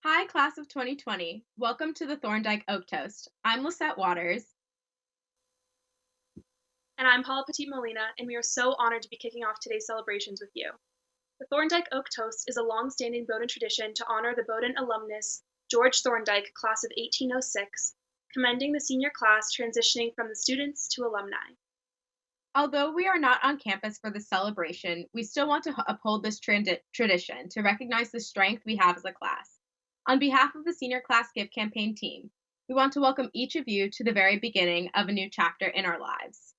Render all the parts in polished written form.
Hi, class of 2020. Welcome to the Thorndike Oak Toast. I'm Lisette Waters. And I'm Paula Petit Molina, and we are so honored to be kicking off today's celebrations with you. The Thorndike Oak Toast is a long-standing Bowdoin tradition to honor the Bowdoin alumnus George Thorndike, class of 1806, commending the senior class transitioning from the students to alumni. Although we are not on campus for the celebration, we still want to uphold this tradition to recognize the strength we have as a class. On behalf of the senior class gift campaign team, we want to welcome each of you to the very beginning of a new chapter in our lives.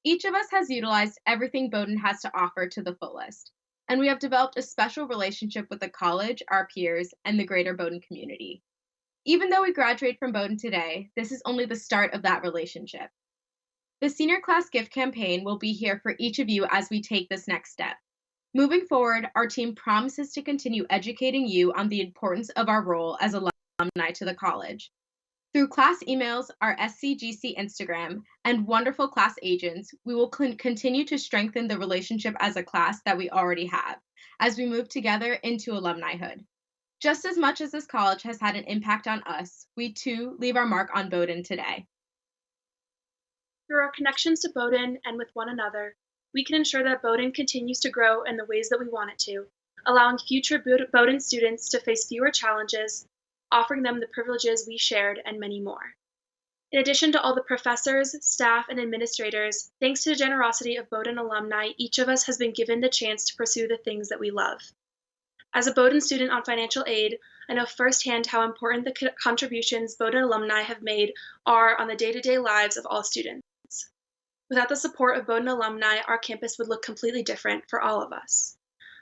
Each of us has utilized everything Bowdoin has to offer to the fullest, and we have developed a special relationship with the college, our peers, and the greater Bowdoin community. Even though we graduate from Bowdoin today, this is only the start of that relationship. The senior class gift campaign will be here for each of you as we take this next step. Moving forward, our team promises to continue educating you on the importance of our role as alumni to the college. Through class emails, our SCGC Instagram, and wonderful class agents, we will continue to strengthen the relationship as a class that we already have as we move together into alumnihood. Just as much as this college has had an impact on us, we too leave our mark on Bowdoin today. Through our connections to Bowdoin and with one another, we can ensure that Bowdoin continues to grow in the ways that we want it to, allowing future Bowdoin students to face fewer challenges, offering them the privileges we shared, and many more. In addition to all the professors, staff, and administrators, thanks to the generosity of Bowdoin alumni, each of us has been given the chance to pursue the things that we love. As a Bowdoin student on financial aid, I know firsthand how important the contributions Bowdoin alumni have made are on the day-to-day lives of all students. Without the support of Bowdoin alumni, our campus would look completely different for all of us.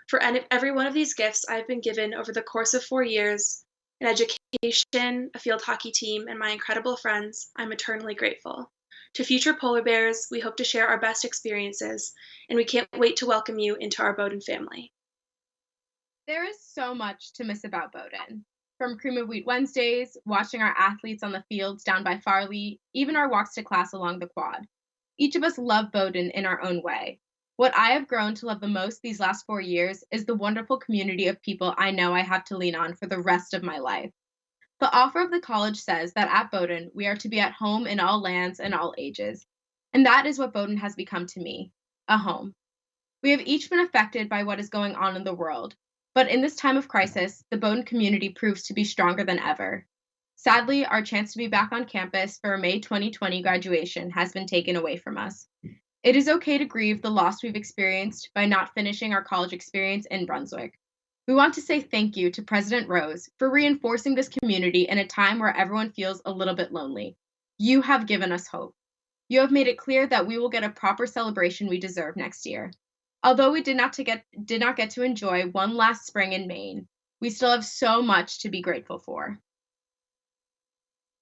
For every one of these gifts I've been given over the course of 4 years, an education, a field hockey team, and my incredible friends, I'm eternally grateful. To future Polar Bears, we hope to share our best experiences, and we can't wait to welcome you into our Bowdoin family. There is so much to miss about Bowdoin. From Cream of Wheat Wednesdays, watching our athletes on the fields down by Farley, even our walks to class along the quad. Each of us love Bowdoin in our own way. What I have grown to love the most these last 4 years is the wonderful community of people I know I have to lean on for the rest of my life. The offer of the college says that at Bowdoin, we are to be at home in all lands and all ages. And that is what Bowdoin has become to me, a home. We have each been affected by what is going on in the world, but in this time of crisis, the Bowdoin community proves to be stronger than ever. Sadly, our chance to be back on campus for a May 2020 graduation has been taken away from us. It is okay to grieve the loss we've experienced by not finishing our college experience in Brunswick. We want to say thank you to President Rose for reinforcing this community in a time where everyone feels a little bit lonely. You have given us hope. You have made it clear that we will get a proper celebration we deserve next year. Although we did not get to enjoy one last spring in Maine, we still have so much to be grateful for.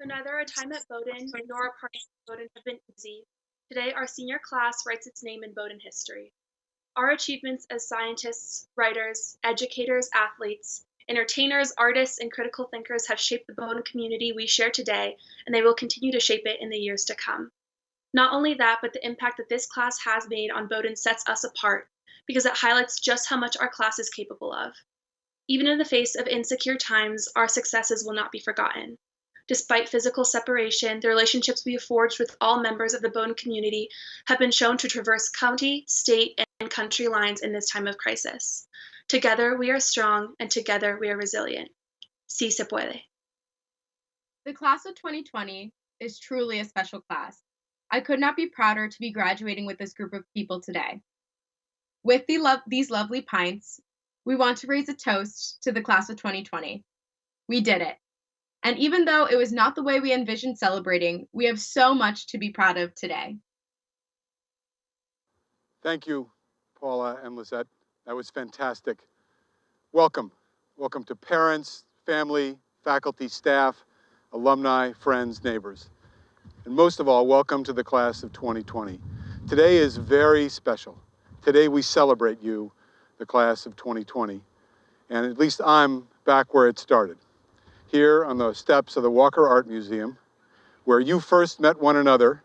So neither our time at Bowdoin nor our parties at Bowdoin have been easy. Today, our senior class writes its name in Bowdoin history. Our achievements as scientists, writers, educators, athletes, entertainers, artists, and critical thinkers have shaped the Bowdoin community we share today, and they will continue to shape it in the years to come. Not only that, but the impact that this class has made on Bowdoin sets us apart, because it highlights just how much our class is capable of. Even in the face of insecure times, our successes will not be forgotten. Despite physical separation, the relationships we have forged with all members of the Bowdoin community have been shown to traverse county, state, and country lines in this time of crisis. Together we are strong, and together we are resilient. Sí se puede. The class of 2020 is truly a special class. I could not be prouder to be graduating with this group of people today. With these lovely pints, we want to raise a toast to the class of 2020. We did it. And even though it was not the way we envisioned celebrating, we have so much to be proud of today. Thank you, Paula and Lisette. That was fantastic. Welcome. Welcome to parents, family, faculty, staff, alumni, friends, neighbors. And most of all, welcome to the class of 2020. Today is very special. Today we celebrate you, the class of 2020. And at least I'm back where it started, here on the steps of the Walker Art Museum, where you first met one another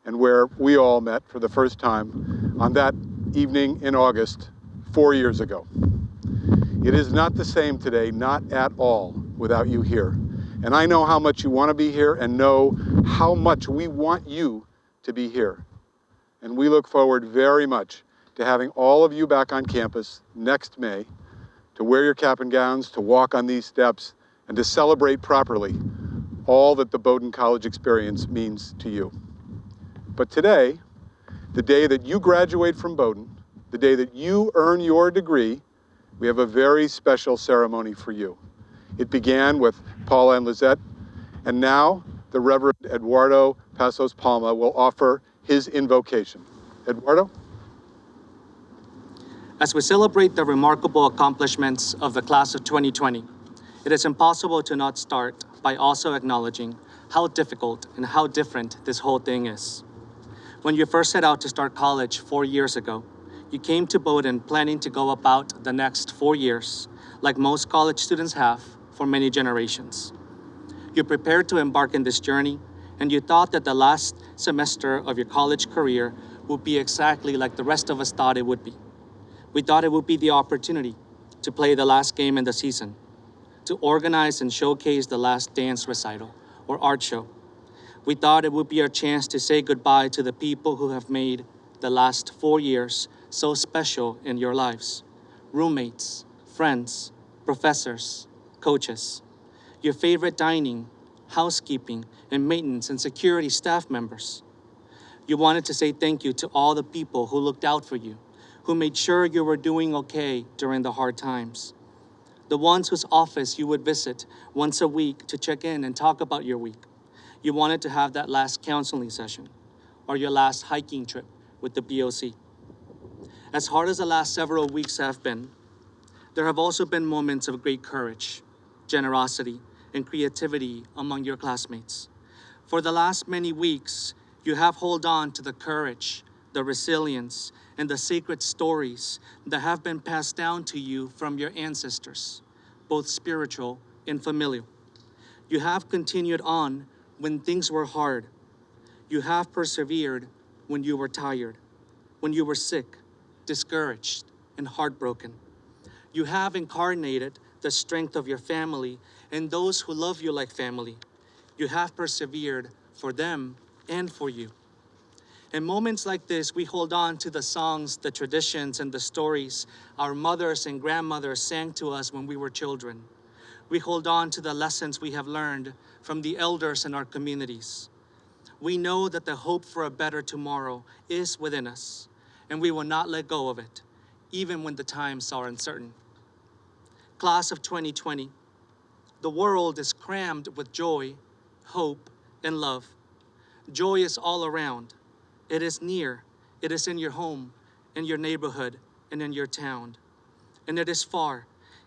and where we all met for the first time on that evening in August 4 years ago. It is not the same today, not at all, without you here. And I know how much you want to be here and know how much we want you to be here. And we look forward very much to having all of you back on campus next May, to wear your cap and gowns, to walk on these steps, and to celebrate properly all that the Bowdoin College experience means to you. But today, the day that you graduate from Bowdoin, the day that you earn your degree, we have a very special ceremony for you. It began with Paula and Lizette, and now the Reverend Eduardo Passos Palma will offer his invocation. Eduardo? As we celebrate the remarkable accomplishments of the class of 2020, it is impossible to not start by also acknowledging how difficult and how different this whole thing is. When you first set out to start college 4 years ago, you came to Bowdoin planning to go about the next 4 years, like most college students have for many generations. You prepared to embark in this journey, and you thought that the last semester of your college career would be exactly like the rest of us thought it would be. We thought it would be the opportunity to play the last game in the season, to organize and showcase the last dance recital or art show. We thought it would be our chance to say goodbye to the people who have made the last 4 years so special in your lives. Roommates, friends, professors, coaches, your favorite dining, housekeeping, and maintenance and security staff members. You wanted to say thank you to all the people who looked out for you, who made sure you were doing okay during the hard times. The ones whose office you would visit once a week to check in and talk about your week. You wanted to have that last counseling session or your last hiking trip with the BOC. As hard as the last several weeks have been, there have also been moments of great courage, generosity, and creativity among your classmates. For the last many weeks, you have held on to the courage, the resilience, and the sacred stories that have been passed down to you from your ancestors, both spiritual and familial. You have continued on when things were hard. You have persevered when you were tired, when you were sick, discouraged, and heartbroken. You have incarnated the strength of your family and those who love you like family. You have persevered for them and for you. In moments like this, we hold on to the songs, the traditions, and the stories our mothers and grandmothers sang to us when we were children. We hold on to the lessons we have learned from the elders in our communities. We know that the hope for a better tomorrow is within us, and we will not let go of it, even when the times are uncertain. Class of 2020, the world is crammed with joy, hope, and love. Joy is all around. It is near. It is in your home, in your neighborhood, and in your town. And it is far.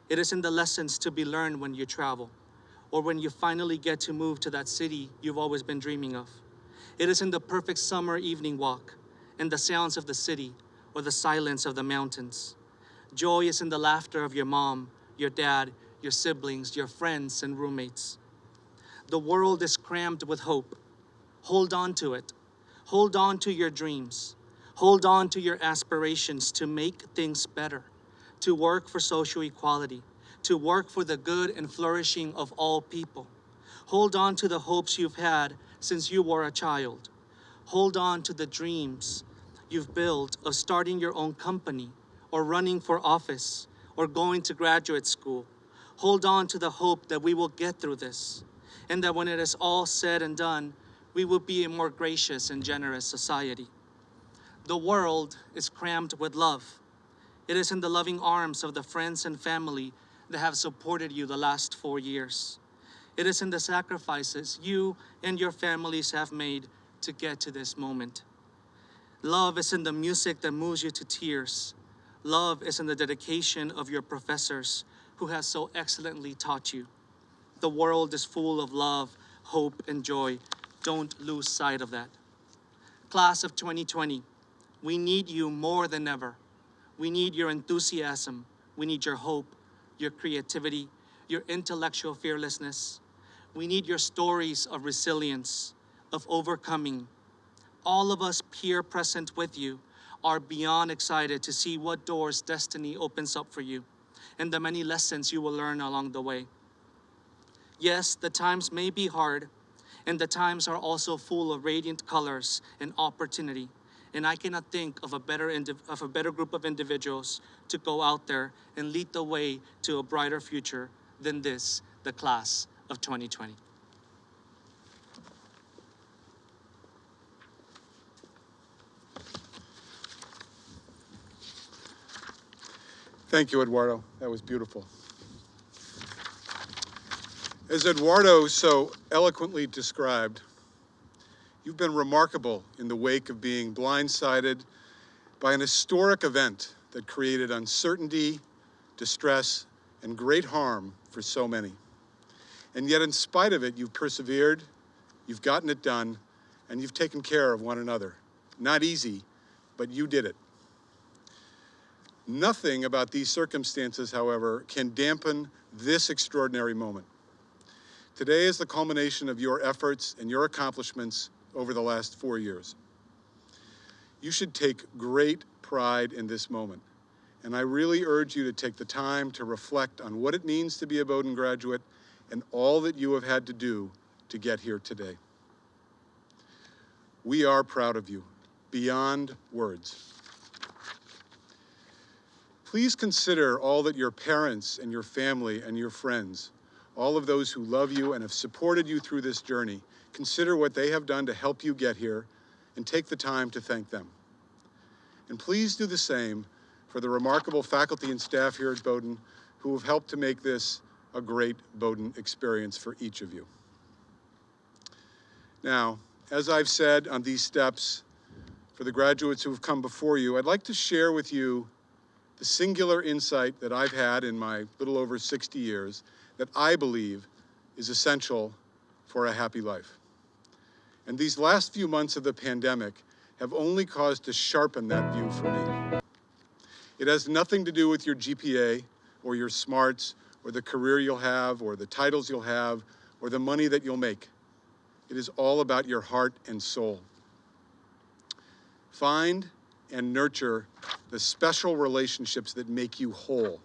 It is in the lessons to be learned when you travel, or when you finally get to move to that city you've always been dreaming of. It is in the perfect summer evening walk, in the sounds of the city, or the silence of the mountains. Joy is in the laughter of your mom, your dad, your siblings, your friends, and roommates. The world is crammed with hope. Hold on to it. Hold on to your dreams. Hold on to your aspirations to make things better, to work for social equality, to work for the good and flourishing of all people. Hold on to the hopes you've had since you were a child. Hold on to the dreams you've built of starting your own company, or running for office, or going to graduate school. Hold on to the hope that we will get through this, and that when it is all said and done, we will be a more gracious and generous society. The world is crammed with love. It is in the loving arms of the friends and family that have supported you the last 4 years. It is in the sacrifices you and your families have made to get to this moment. Love is in the music that moves you to tears. Love is in the dedication of your professors who have so excellently taught you. The world is full of love, hope, and joy. Don't lose sight of that. Class of 2020, we need you more than ever. We need your enthusiasm. We need your hope, your creativity, your intellectual fearlessness. We need your stories of resilience, of overcoming. All of us here present with you are beyond excited to see what doors destiny opens up for you. and the many lessons you will learn along the way. Yes, the times may be hard, and the times are also full of radiant colors and opportunity. And I cannot think of a better group of individuals to go out there and lead the way to a brighter future than this, the class of 2020. Thank you, Eduardo. That was beautiful. As Eduardo so eloquently described, you've been remarkable in the wake of being blindsided by an historic event that created uncertainty, distress, and great harm for so many. And yet, in spite of it, you've persevered, you've gotten it done, and you've taken care of one another. Not easy, but you did it. Nothing about these circumstances, however, can dampen this extraordinary moment. Today is the culmination of your efforts and your accomplishments over the last 4 years. You should take great pride in this moment, and I really urge you to take the time to reflect on what it means to be a Bowdoin graduate and all that you have had to do to get here today. We are proud of you, beyond words. Please consider all that your parents and your family and your friends, all of those who love you and have supported you through this journey, consider what they have done to help you get here and take the time to thank them. And please do the same for the remarkable faculty and staff here at Bowdoin who have helped to make this a great Bowdoin experience for each of you. Now, as I've said on these steps, for the graduates who have come before you, I'd like to share with you the singular insight that I've had in my little over 60 years that I believe is essential for a happy life. And these last few months of the pandemic have only caused to sharpen that view for me. It has nothing to do with your GPA or your smarts or the career you'll have or the titles you'll have or the money that you'll make. It is all about your heart and soul. Find and nurture the special relationships that make you whole.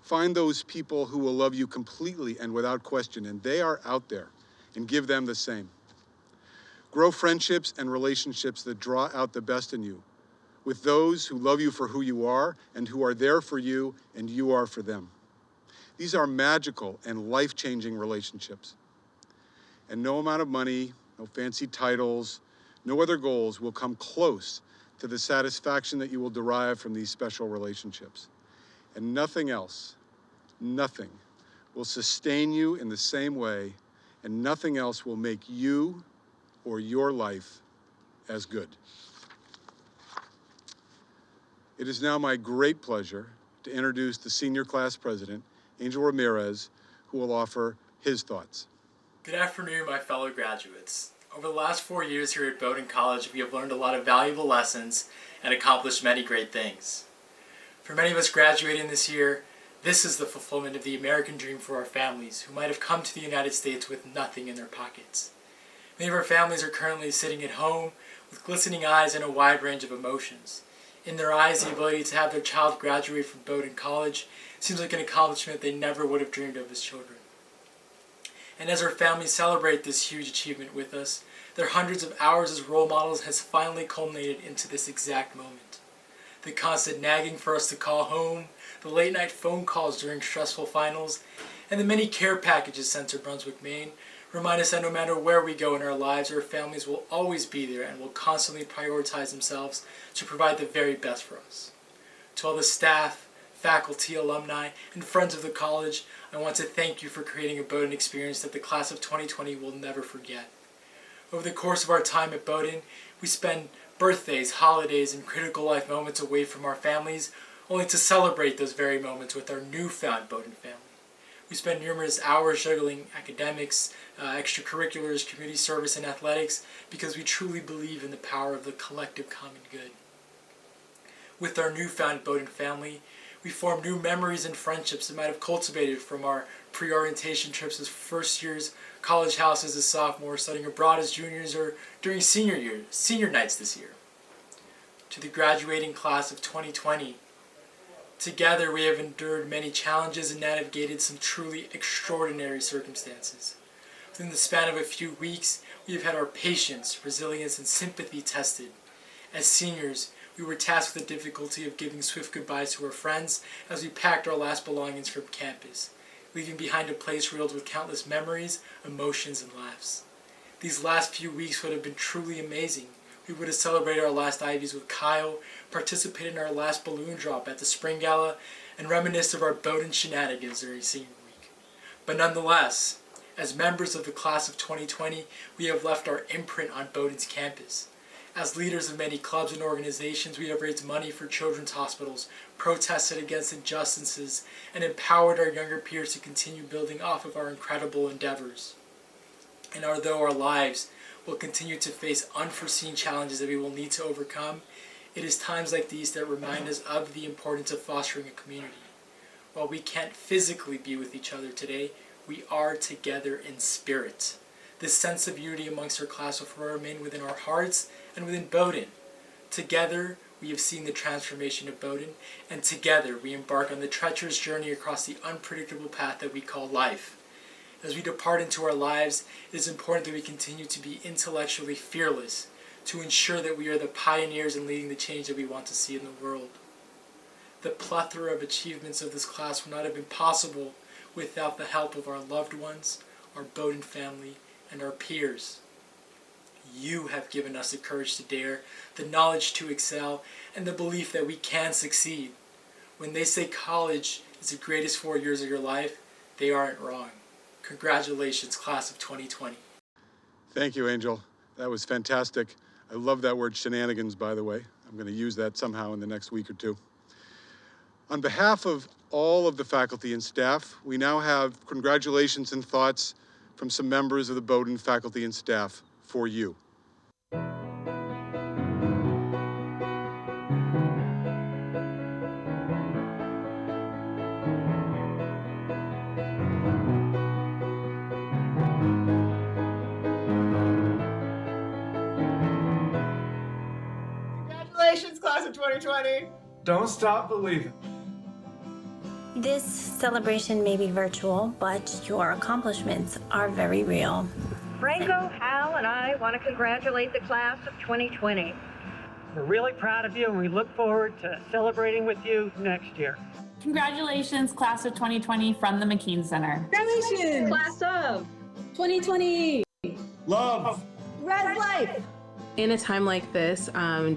Find those people who will love you completely and without question, and they are out there, and give them the same. Grow friendships and relationships that draw out the best in you, with those who love you for who you are and who are there for you and you are for them. These are magical and life-changing relationships. And no amount of money, no fancy titles, no other goals will come close to the satisfaction that you will derive from these special relationships. And nothing else, nothing will sustain you in the same way, and nothing else will make you or your life as good. It is now my great pleasure to introduce the senior class president, Angel Ramirez, who will offer his thoughts. Good afternoon, my fellow graduates. Over the last 4 years here at Bowdoin College, we have learned a lot of valuable lessons and accomplished many great things. For many of us graduating this year, this is the fulfillment of the American dream for our families who might have come to the United States with nothing in their pockets. Many of our families are currently sitting at home with glistening eyes and a wide range of emotions. In their eyes, the ability to have their child graduate from Bowdoin College seems like an accomplishment they never would have dreamed of as children. And as our families celebrate this huge achievement with us, their hundreds of hours as role models has finally culminated into this exact moment. The constant nagging for us to call home, the late night phone calls during stressful finals, and the many care packages sent to Brunswick, Maine remind us that no matter where we go in our lives, our families will always be there and will constantly prioritize themselves to provide the very best for us. To all the staff, faculty, alumni, and friends of the college, I want to thank you for creating a Bowdoin experience that the class of 2020 will never forget. Over the course of our time at Bowdoin, we spend birthdays, holidays, and critical life moments away from our families, only to celebrate those very moments with our newfound Bowdoin family. We spend numerous hours juggling academics, extracurriculars, community service, and athletics because we truly believe in the power of the collective common good. With our newfound Bowdoin family, we form new memories and friendships that might have cultivated from our pre-orientation trips as first years, college houses as sophomores, studying abroad as juniors, or during senior nights this year. To the graduating class of 2020, Together, we have endured many challenges and navigated some truly extraordinary circumstances. Within the span of a few weeks, we have had our patience, resilience, and sympathy tested. As seniors, we were tasked with the difficulty of giving swift goodbyes to our friends as we packed our last belongings from campus, leaving behind a place riddled with countless memories, emotions, and laughs. These last few weeks would have been truly amazing. We would have celebrated our last Ivies with Kyle, participated in our last balloon drop at the Spring Gala, and reminisced of our Bowdoin shenanigans during senior week. But nonetheless, as members of the class of 2020, we have left our imprint on Bowdoin's campus. As leaders of many clubs and organizations, we have raised money for children's hospitals, protested against injustices, and empowered our younger peers to continue building off of our incredible endeavors. And although our lives will continue to face unforeseen challenges that we will need to overcome, it is times like these that remind us of the importance of fostering a community. While we can't physically be with each other today, we are together in spirit. This sense of unity amongst our class will remain within our hearts and within Bowdoin. Together, we have seen the transformation of Bowdoin, and together we embark on the treacherous journey across the unpredictable path that we call life. As we depart into our lives, it is important that we continue to be intellectually fearless, to ensure that we are the pioneers in leading the change that we want to see in the world. The plethora of achievements of this class would not have been possible without the help of our loved ones, our Bowdoin family, and our peers. You have given us the courage to dare, the knowledge to excel, and the belief that we can succeed. When they say college is the greatest 4 years of your life, they aren't wrong. Congratulations, class of 2020. Thank you, Angel. That was fantastic. I love that word shenanigans, by the way. I'm going to use that somehow in the next week or two. On behalf of all of the faculty and staff, we now have congratulations and thoughts from some members of the Bowdoin faculty and staff for you. Congratulations, class of 2020. Don't stop believing. This celebration may be virtual, but your accomplishments are very real. Franco, Hal, and I want to congratulate the class of 2020. We're really proud of you, and we look forward to celebrating with you next year. Congratulations, class of 2020 from the McKean Center. Congratulations, class of 2020. Love. Red Life. In a time like this,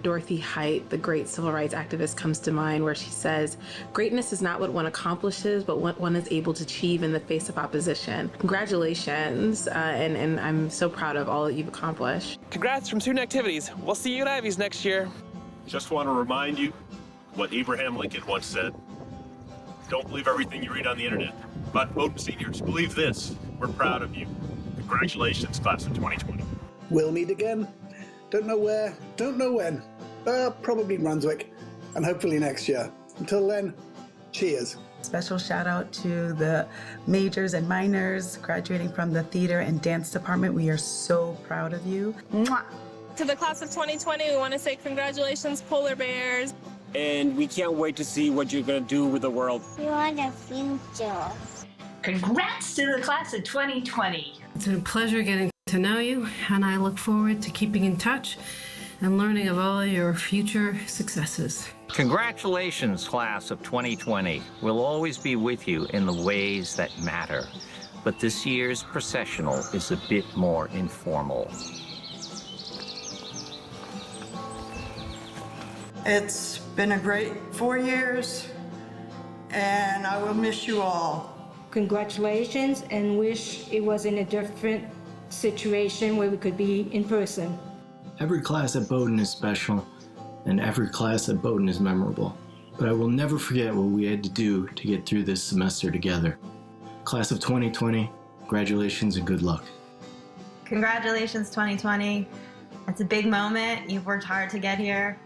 Dorothy Height, the great civil rights activist, comes to mind, where she says, "Greatness is not what one accomplishes, but what one is able to achieve in the face of opposition." Congratulations, and I'm so proud of all that you've accomplished. Congrats from Student Activities. We'll see you at Ivies next year. Just want to remind you what Abraham Lincoln once said. Don't believe everything you read on the internet. But Bowdoin seniors, believe this. We're proud of you. Congratulations, class of 2020. We'll meet again. Don't know where, don't know when. Probably Brunswick, and hopefully next year. Until then, cheers. Special shout out to the majors and minors graduating from the theater and dance department. We are so proud of you. Mwah. To the class of 2020, we want to say congratulations, Polar Bears. And we can't wait to see what you're going to do with the world. You are the future. Congrats to the class of 2020. It's been a pleasure getting to know you, and I look forward to keeping in touch and learning of all your future successes. Congratulations, class of 2020. We'll always be with you in the ways that matter, but this year's processional is a bit more informal. It's been a great 4 years, and I will miss you all. Congratulations, and wish it was in a different situation where we could be in person. Every class at Bowdoin is special, and every class at Bowdoin is memorable. But I will never forget what we had to do to get through this semester together. Class of 2020, congratulations and good luck. Congratulations, 2020. It's a big moment. You've worked hard to get here.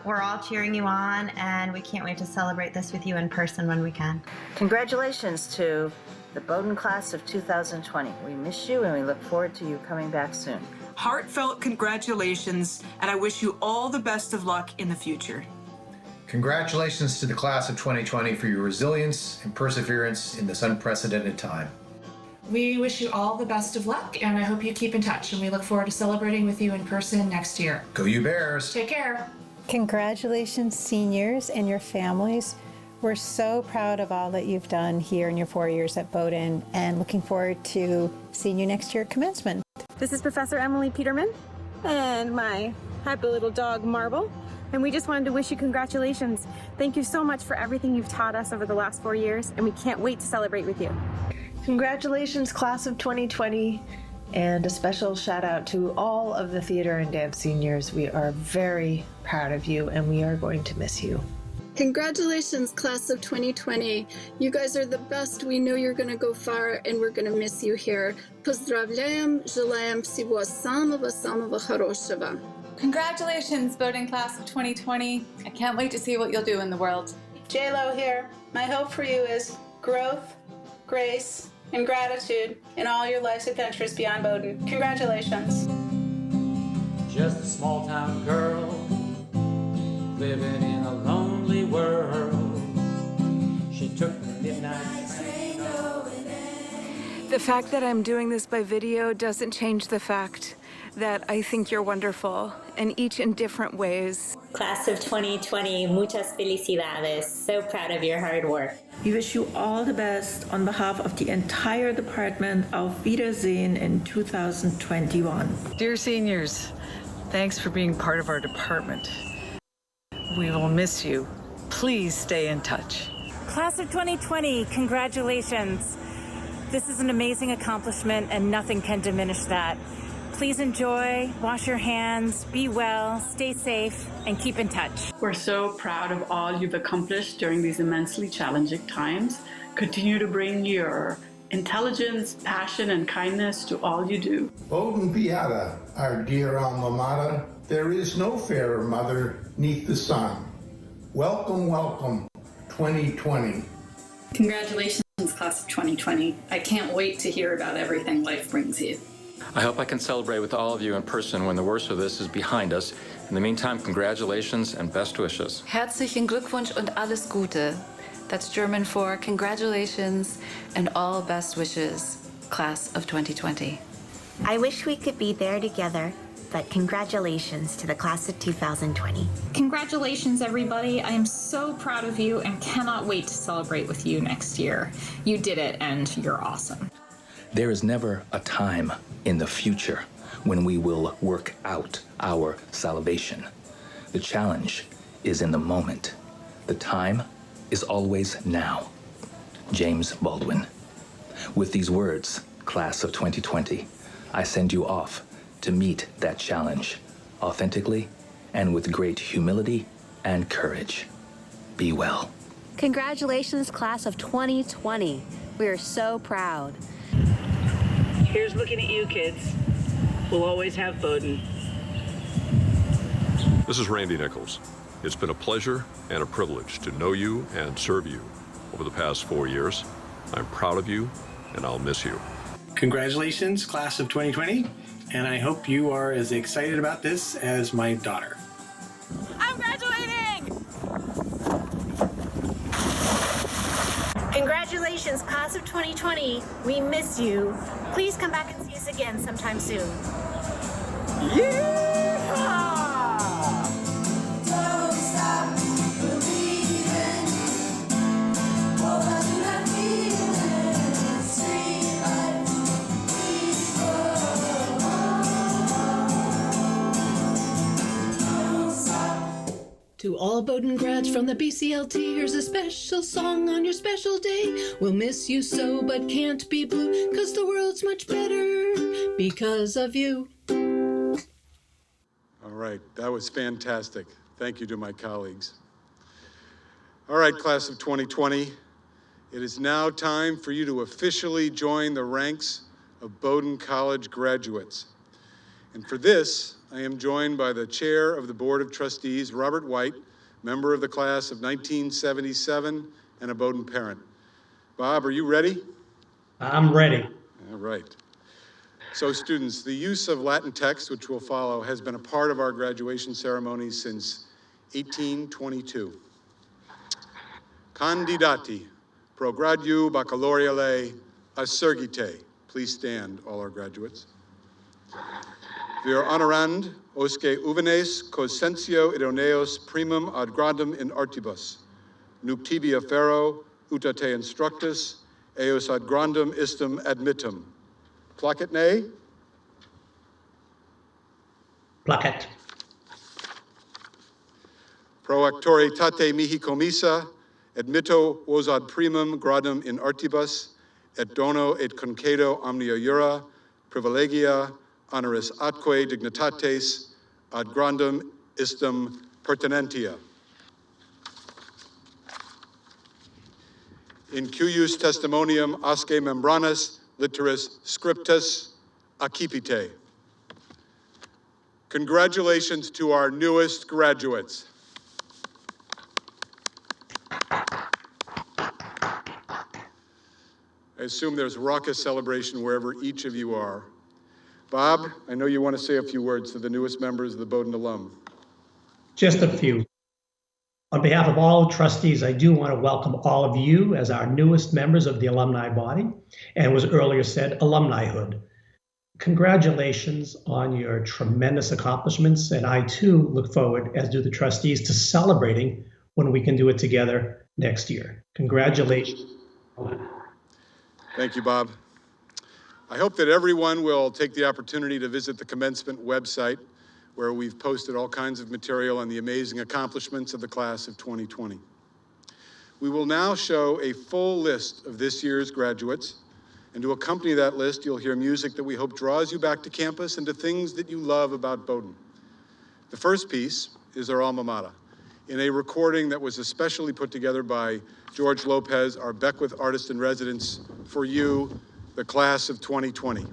We're all cheering you on, and we can't wait to celebrate this with you in person when we can. Congratulations to the Bowdoin class of 2020. We miss you, and we look forward to you coming back soon. Heartfelt congratulations, and I wish you all the best of luck in the future. Congratulations to the class of 2020 for your resilience and perseverance in this unprecedented time. We wish you all the best of luck, and I hope you keep in touch, and we look forward to celebrating with you in person next year. Go you Bears! Take care. Congratulations, seniors and your families. We're so proud of all that you've done here in your 4 years at Bowdoin, and looking forward to seeing you next year at commencement. This is Professor Emily Peterman and my happy little dog, Marble. And we just wanted to wish you congratulations. Thank you so much for everything you've taught us over the last 4 years, and we can't wait to celebrate with you. Congratulations, class of 2020, and a special shout out to all of the theater and dance seniors. We are very proud of you, and we are going to miss you. Congratulations, class of 2020. You guys are the best. We know you're going to go far, and we're going to miss you here. Pozdravляем, желаем всего самого хорошего. Congratulations, Bowdoin class of 2020. I can't wait to see what you'll do in the world. J-Lo here. My hope for you is growth, grace, and gratitude in all your life's adventures beyond Bowdoin. Congratulations. Just a small town girl living in a lonely world. She took the midnight train. The fact that I'm doing this by video doesn't change the fact that I think you're wonderful, and each in different ways. Class of 2020, muchas felicidades. So proud of your hard work. We wish you all the best on behalf of the entire department. Auf Wiedersehen in 2021. Dear seniors, thanks for being part of our department. We will miss you. Please stay in touch. Class of 2020, congratulations. This is an amazing accomplishment, and nothing can diminish that. Please enjoy, wash your hands, be well, stay safe, and keep in touch. We're so proud of all you've accomplished during these immensely challenging times. Continue to bring your intelligence, passion, and kindness to all you do. Bowdoin Beata, our dear alma mater, there is no fairer mother neath the sun. Welcome, welcome, 2020. Congratulations, class of 2020. I can't wait to hear about everything life brings you. I hope I can celebrate with all of you in person when the worst of this is behind us. In the meantime, congratulations and best wishes. Herzlichen Glückwunsch und alles Gute. That's German for congratulations and all best wishes, class of 2020. I wish we could be there together, but congratulations to the class of 2020. Congratulations, everybody. I am so proud of you and cannot wait to celebrate with you next year. You did it, and you're awesome. There is never a time in the future when we will work out our salvation. The challenge is in the moment. The time is always now. James Baldwin. With these words, class of 2020, I send you off to meet that challenge authentically and with great humility and courage. Be well. Congratulations, class of 2020. We are so proud. Here's looking at you, kids. We'll always have Bowdoin. This is Randy Nichols. It's been a pleasure and a privilege to know you and serve you over the past 4 years. I'm proud of you, and I'll miss you. Congratulations, class of 2020, and I hope you are as excited about this as my daughter. I'm graduating! Congratulations, class of 2020. We miss you. Please come back and see us again sometime soon. Don't stop believing. To all Bowdoin grads from the BCLT, here's a special song on your special day. We'll miss you so, but can't be blue, 'cause the world's much better because of you. All right, that was fantastic. Thank you to my colleagues. All right, class of 2020, it is now time for you to officially join the ranks of Bowdoin College graduates. And for this, I am joined by the chair of the Board of Trustees, Robert White, member of the class of 1977 and a Bowdoin parent. Bob, are you ready? I'm ready. All right. So students, the use of Latin text, which will follow, has been a part of our graduation ceremony since 1822. Candidati pro gradu baccalaureale assergite. Please stand, all our graduates. Vir honorand osque uvenes cosentio idoneos primum ad gradum in artibus, nuptibia ferro utate instructus, eos ad grandum istum admittum. Placet ne? Placet. Pro actoritate mihi commissa, admitto vos ad primum gradum in artibus, et dono et concedo omnia iura, privilegia, honoris atque dignitates, ad grandum istum pertinentia. In cuius testimonium asque membranas litteris scriptus accipite. Congratulations to our newest graduates. I assume there's raucous celebration wherever each of you are. Bob, I know you want to say a few words to the newest members of the Bowdoin alum. Just a few. On behalf of all trustees, I do want to welcome all of you as our newest members of the alumni body, and was earlier said, alumnihood. Congratulations on your tremendous accomplishments, and I too look forward, as do the trustees, to celebrating when we can do it together next year. Congratulations. Thank you, Bob. I hope that everyone will take the opportunity to visit the commencement website, where we've posted all kinds of material on the amazing accomplishments of the class of 2020. We will now show a full list of this year's graduates, and to accompany that list, you'll hear music that we hope draws you back to campus and to things that you love about Bowdoin. The first piece is our alma mater, in a recording that was especially put together by George Lopez, our Beckwith artist in residence, for you, the class of 2020.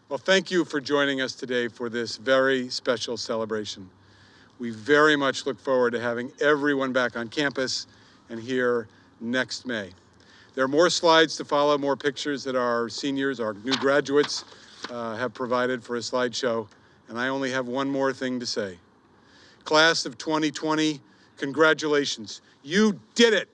Well, thank you for joining us today for this very special celebration. We very much look forward to having everyone back on campus and here next May. There are more slides to follow, more pictures that our seniors, our new graduates have provided for a slideshow, and I only have one more thing to say. Class of 2020, congratulations. You did it!